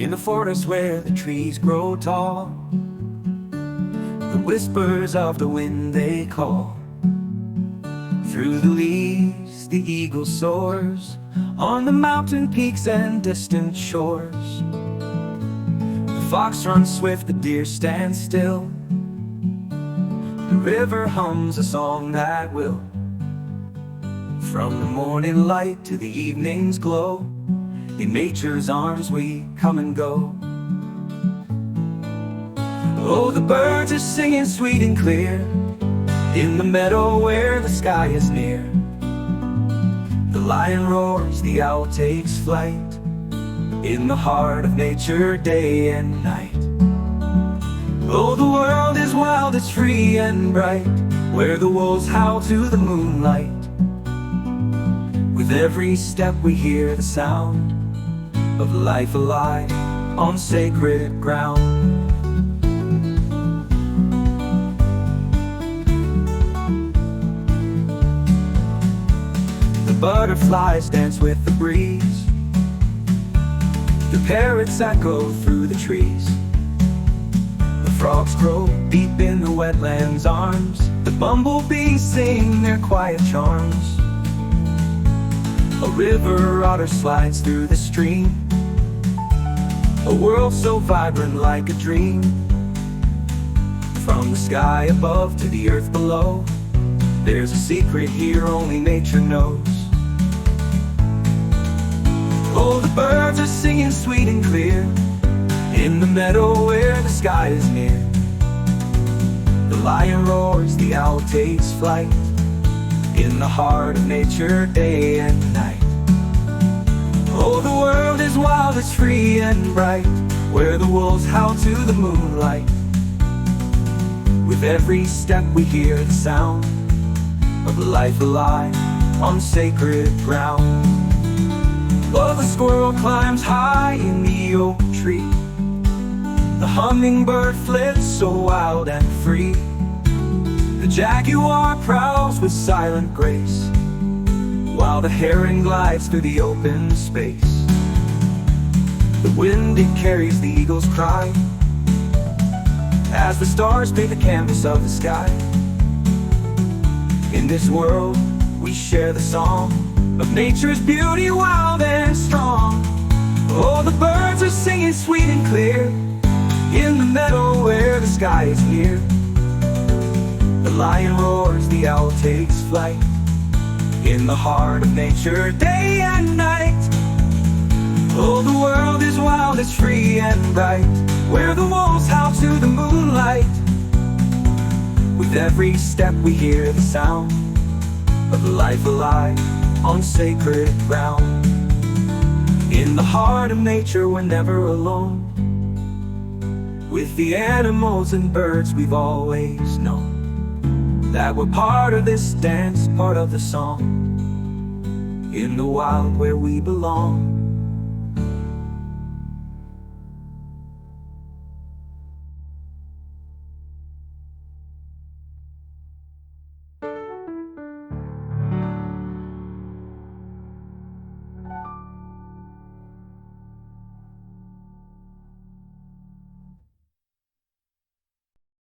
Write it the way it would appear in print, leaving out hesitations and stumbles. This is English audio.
In the forest where the trees grow tall, the whispers of the wind they call. Through the leaves the eagle soars, on the mountain peaks and distant shores. The fox runs swift, the deer stands still, the river hums a song that will. From the morning light to the evening's glow, in nature's arms we come and go. Oh, the birds are singing sweet and clear, in the meadow where the sky is near. The lion roars, the owl takes flight, in the heart of nature day and night. Oh, the world is wild, it's free and bright, where the wolves howl to the moonlight. With every step we hear the sound of life alive on sacred ground. The butterflies dance with the breeze, the parrots echo through the trees. The frogs croak deep in the wetlands' arms, the bumblebees sing their quiet charms. A river otter slides through the stream, a world so vibrant like a dream. From the sky above to the earth below, there's a secret here only nature knows. Oh, the birds are singing sweet and clear, in the meadow where the sky is near. The lion roars, the owl takes flight, in the heart of nature day and night. Oh, the world is wild, it's free and bright, where the wolves howl to the moonlight. With every step we hear the sound of life alive on sacred ground. Oh, the squirrel climbs high in the oak tree, the hummingbird flits so wild and free. The jaguar prowls with silent grace, while the heron glides through the open space. The wind, it carries the eagle's cry, as the stars paint the canvas of the sky. In this world we share the song of nature's beauty, wild and strong. Oh, the birds are singing sweet and clear, in the meadow where the sky is near. The lion roars, the owl takes flight, in the heart of nature day and night. Oh, the world is wild, it's free and bright, where the wolves howl to the moonlight. With every step we hear the sound of life alive on sacred ground. In the heart of nature we're never alone, with the animals and birds we've always known, that we're part of this dance, part of the song, in the wild where we belong.